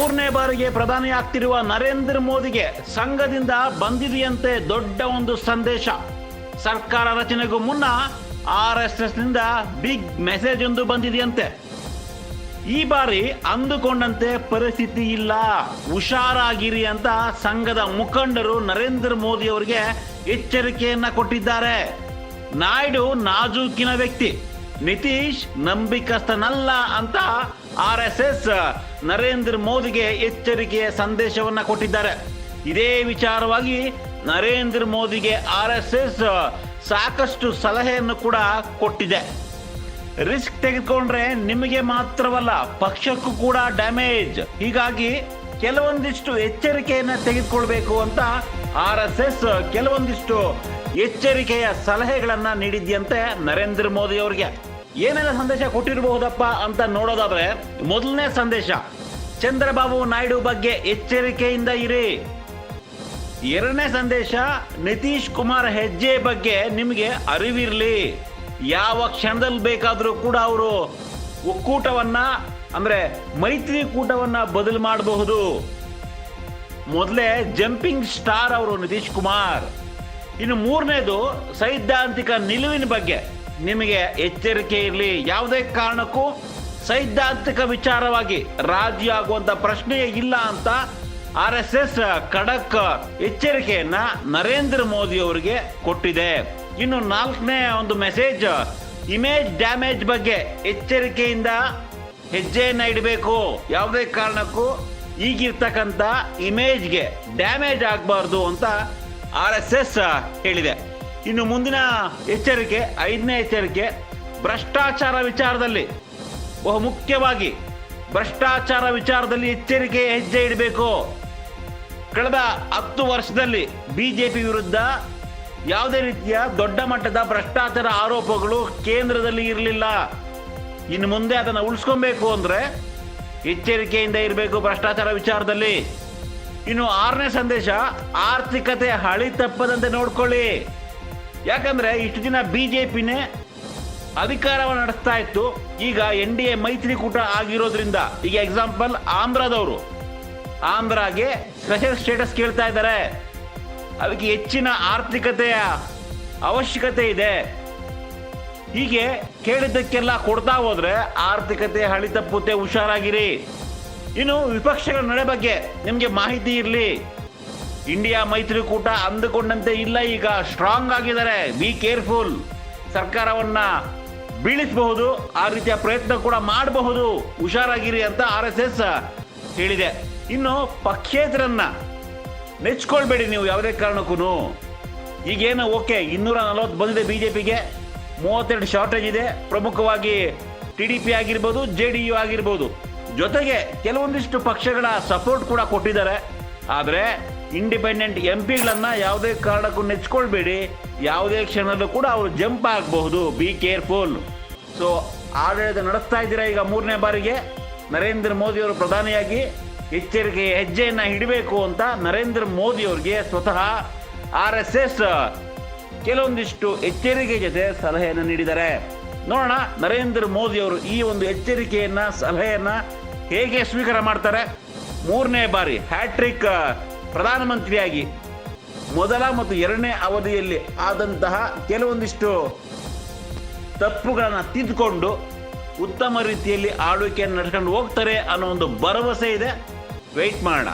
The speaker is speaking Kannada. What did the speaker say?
ಮೂರನೇ ಬಾರಿಗೆ ಪ್ರಧಾನಿ ಆಗ್ತಿರುವ ನರೇಂದ್ರ ಮೋದಿಗೆ ಸಂಘದಿಂದ ಬಂದಿದೆಯಂತೆ ದೊಡ್ಡ ಒಂದು ಸಂದೇಶ. ಸರ್ಕಾರ ರಚನೆಗೂ ಮುನ್ನ RSS ನಿಂದ ಬಿಗ್ ಮೆಸೇಜ್ ಒಂದು ಬಂದಿದೆಯಂತೆ. ಈ ಬಾರಿ ಅಂದುಕೊಂಡಂತೆ ಪರಿಸ್ಥಿತಿ ಇಲ್ಲ, ಹುಷಾರಾಗಿರಿ ಅಂತ ಸಂಘದ ಮುಖಂಡರು ನರೇಂದ್ರ ಮೋದಿ ಅವರಿಗೆ ಎಚ್ಚರಿಕೆಯನ್ನ ಕೊಟ್ಟಿದ್ದಾರೆ. ನಾಯ್ಡು ನಾಜೂಕಿನ ವ್ಯಕ್ತಿ, ನಿತೀಶ್ ನಂಬಿಕಸ್ಥನಲ್ಲ ಅಂತ RSS ನರೇಂದ್ರ ಮೋದಿಗೆ ಎಚ್ಚರಿಕೆಯ ಸಂದೇಶವನ್ನ ಕೊಟ್ಟಿದ್ದಾರೆ. ಇದೇ ವಿಚಾರವಾಗಿ ನರೇಂದ್ರ ಮೋದಿಗೆ RSS ಸಾಕಷ್ಟು ಸಲಹೆಯನ್ನು ಕೂಡ ಕೊಟ್ಟಿದೆ. ರಿಸ್ಕ್ ತೆಗೆದುಕೊಂಡ್ರೆ ನಿಮಗೆ ಮಾತ್ರವಲ್ಲ ಪಕ್ಷಕ್ಕೂ ಕೂಡ ಡ್ಯಾಮೇಜ್. ಹೀಗಾಗಿ ಕೆಲವೊಂದಿಷ್ಟು ಎಚ್ಚರಿಕೆಯನ್ನ ತೆಗೆದುಕೊಳ್ಬೇಕು ಅಂತ RSS ಕೆಲವೊಂದಿಷ್ಟು ಎಚ್ಚರಿಕೆಯ ಸಲಹೆಗಳನ್ನ ನೀಡಿದ್ಯಂತೆ ನರೇಂದ್ರ ಮೋದಿ ಅವರಿಗೆ. ಏನೆಲ್ಲ ಸಂದೇಶ ಕೊಟ್ಟಿರಬಹುದಪ್ಪ ಅಂತ ನೋಡೋದಾದ್ರೆ, ಮೊದಲನೇ ಸಂದೇಶ, ಚಂದ್ರಬಾಬು ನಾಯ್ಡು ಬಗ್ಗೆ ಎಚ್ಚರಿಕೆಯಿಂದ ಇರಿ. ಎರಡನೇ ಸಂದೇಶ, ನಿತೀಶ್ ಕುಮಾರ್ ಹೆಜ್ಜೆ ಬಗ್ಗೆ ನಿಮಗೆ ಅರಿವಿರಲಿ. ಯಾವ ಕ್ಷಣದಲ್ಲಿ ಬೇಕಾದರೂ ಕೂಡ ಅವರು ಒಕ್ಕೂಟವನ್ನ ಅಂದ್ರೆ ಮೈತ್ರಿಕೂಟವನ್ನ ಬದಲು ಮಾಡಬಹುದು. ಮೊದಲೇ ಜಂಪಿಂಗ್ ಸ್ಟಾರ್ ಅವರು ನಿತೀಶ್ ಕುಮಾರ್. ಇನ್ನು ಮೂರನೇದು, ಸೈದ್ಧಾಂತಿಕ ನಿಲುವಿನ ಬಗ್ಗೆ ನಿಮಗೆ ಎಚ್ಚರಿಕೆ ಇರಲಿ. ಯಾವುದೇ ಕಾರಣಕ್ಕೂ ಸೈದ್ಧಾಂತಿಕ ವಿಚಾರವಾಗಿ ರಾಜಿ ಆಗುವಂತ ಪ್ರಶ್ನೆಯೇ ಇಲ್ಲ ಅಂತ RSS ಖಡಕ್ ಎಚ್ಚರಿಕೆಯನ್ನ ನರೇಂದ್ರ ಮೋದಿ ಅವರಿಗೆ ಕೊಟ್ಟಿದೆ. ಇನ್ನು ನಾಲ್ಕನೇ ಒಂದು ಮೆಸೇಜ್, ಇಮೇಜ್ ಡ್ಯಾಮೇಜ್ ಬಗ್ಗೆ ಎಚ್ಚರಿಕೆಯಿಂದ ಹೆಜ್ಜೆಯನ್ನ ಇಡಬೇಕು. ಯಾವುದೇ ಕಾರಣಕ್ಕೂ ಈಗಿರ್ತಕ್ಕಂಥ ಇಮೇಜ್ಗೆ ಡ್ಯಾಮೇಜ್ ಆಗಬಾರ್ದು ಅಂತ RSS ಹೇಳಿದೆ. ಇನ್ನು ಮುಂದಿನ ಎಚ್ಚರಿಕೆ, ಐದನೇ ಎಚ್ಚರಿಕೆ, ಭ್ರಷ್ಟಾಚಾರ ವಿಚಾರದಲ್ಲಿ, ಬಹು ಮುಖ್ಯವಾಗಿ ಭ್ರಷ್ಟಾಚಾರ ವಿಚಾರದಲ್ಲಿ ಎಚ್ಚರಿಕೆ ಹೆಜ್ಜೆ ಇಡಬೇಕು. ಕಳೆದ 10 ವರ್ಷದಲ್ಲಿ ಬಿಜೆಪಿ ವಿರುದ್ಧ ಯಾವುದೇ ರೀತಿಯ ದೊಡ್ಡ ಮಟ್ಟದ ಭ್ರಷ್ಟಾಚಾರ ಆರೋಪಗಳು ಕೇಂದ್ರದಲ್ಲಿ ಇರಲಿಲ್ಲ. ಇನ್ನು ಮುಂದೆ ಅದನ್ನು ಉಳಿಸ್ಕೊಬೇಕು ಅಂದ್ರೆ ಎಚ್ಚರಿಕೆಯಿಂದ ಇರಬೇಕು ಭ್ರಷ್ಟಾಚಾರ ವಿಚಾರದಲ್ಲಿ. ಇನ್ನು ಆರನೇ ಸಂದೇಶ, ಆರ್ಥಿಕತೆ ಹಳಿ ತಪ್ಪದಂತೆ ನೋಡ್ಕೊಳ್ಳಿ. ಯಾಕಂದ್ರೆ ಇಷ್ಟು ದಿನ ಬಿಜೆಪಿನೇ ಅಧಿಕಾರವನ್ನು ನಡೆಸ್ತಾ ಇತ್ತು. ಈಗ NDA ಮೈತ್ರಿಕೂಟ ಆಗಿರೋದ್ರಿಂದ, ಈಗ ಎಕ್ಸಾಂಪಲ್ ಆಂಧ್ರದವರು, ಆಂಧ್ರಾಗೆ ಸ್ಪೆಷಲ್ ಸ್ಟೇಟಸ್ ಕೇಳ್ತಾ ಇದ್ದಾರೆ. ಅದಕ್ಕೆ ಹೆಚ್ಚಿನ ಆರ್ಥಿಕತೆಯ ಅವಶ್ಯಕತೆ ಇದೆ. ಹೀಗೆ ಕೇಳಿದ್ದಕ್ಕೆಲ್ಲ ಕೊಡ್ತಾ ಹೋದ್ರೆ ಆರ್ಥಿಕತೆ ಹಳಿ ತಪ್ಪುತ್ತೆ, ಹುಷಾರಾಗಿರಿ. ಇನ್ನು ವಿಪಕ್ಷಗಳ ನಡೆ ಬಗ್ಗೆ ನಿಮಗೆ ಮಾಹಿತಿ ಇರಲಿ. ಇಂಡಿಯಾ ಮೈತ್ರಿಕೂಟ ಅಂದುಕೊಂಡಂತೆ ಇಲ್ಲ, ಈಗ ಸ್ಟ್ರಾಂಗ್ ಆಗಿದ್ದಾರೆ. Be careful. ಸರ್ಕಾರವನ್ನ ಬೀಳಿಸಬಹುದು, ಆ ರೀತಿಯ ಪ್ರಯತ್ನ ಕೂಡ ಮಾಡಬಹುದು, ಹುಷಾರಾಗಿರಿ ಅಂತ RSS ಹೇಳಿದೆ. ಇನ್ನು ಪಕ್ಷೇತರನ್ನ ನೆಚ್ಕೊಳ್ಬೇಡಿ ನೀವು ಯಾವುದೇ ಕಾರಣಕ್ಕೂ. ಈಗೇನು ಓಕೆ 240 ಬಂದಿದೆ ಬಿಜೆಪಿಗೆ, 32 ಶಾರ್ಟೇಜ್ ಇದೆ. ಪ್ರಮುಖವಾಗಿ TDP ಆಗಿರ್ಬೋದು, JDU ಆಗಿರ್ಬೋದು, ಜೊತೆಗೆ ಕೆಲವೊಂದಿಷ್ಟು ಪಕ್ಷಗಳ ಸಪೋರ್ಟ್ ಕೂಡ ಕೊಟ್ಟಿದ್ದಾರೆ. ಆದರೆ ಇಂಡಿಪೆಂಡೆಂಟ್ MPಗಳನ್ನ ಯಾವುದೇ ಕಾರಣಕ್ಕೂ ನೆಚ್ಕೊಳ್ಬೇಡಿ. ಯಾವುದೇ ಕ್ಷಣದಲ್ಲೂ ಕೂಡ ಅವರು ಜಂಪ್ ಆಗಬಹುದು. Be careful. ಸೊ ಆಡಳಿತ ನಡೆಸ್ತಾ ಇದ್ದೀರಾ ಈಗ 3ನೇ ಬಾರಿಗೆ. ನರೇಂದ್ರ ಮೋದಿ ಅವರು ಪ್ರಧಾನಿಯಾಗಿ ಎಚ್ಚರಿಕೆ ಹೆಜ್ಜೆಯನ್ನ ಹಿಡಬೇಕು ಅಂತ ನರೇಂದ್ರ ಮೋದಿ ಅವರಿಗೆ ಸ್ವತಃ RSS ಕೆಲವೊಂದಿಷ್ಟು ಎಚ್ಚರಿಕೆ ಜೊತೆ ಸಲಹೆಯನ್ನು ನೀಡಿದ್ದಾರೆ. ನೋಡೋಣ ನರೇಂದ್ರ ಮೋದಿ ಅವರು ಈ ಒಂದು ಎಚ್ಚರಿಕೆಯನ್ನ, ಸಲಹೆಯನ್ನ ಹೇಗೆ ಸ್ವೀಕಾರ ಮಾಡ್ತಾರೆ. 3ನೇ ಬಾರಿ ಹ್ಯಾಟ್ರಿಕ್ ಪ್ರಧಾನಮಂತ್ರಿಯಾಗಿ ಮೊದಲ ಮತ್ತು 2ನೇ ಅವಧಿಯಲ್ಲಿ ಆದಂತಹ ಕೆಲವೊಂದಿಷ್ಟು ತಪ್ಪುಗಳನ್ನು ತಿದ್ದುಕೊಂಡು ಉತ್ತಮ ರೀತಿಯಲ್ಲಿ ಆಳ್ವಿಕೆಯನ್ನು ನಡೆಸ್ಕೊಂಡು ಹೋಗ್ತಾರೆ ಅನ್ನೋ ಒಂದು ಭರವಸೆ ಇದೆ. ವೆಯ್ಟ್ ಮಾಡೋಣ.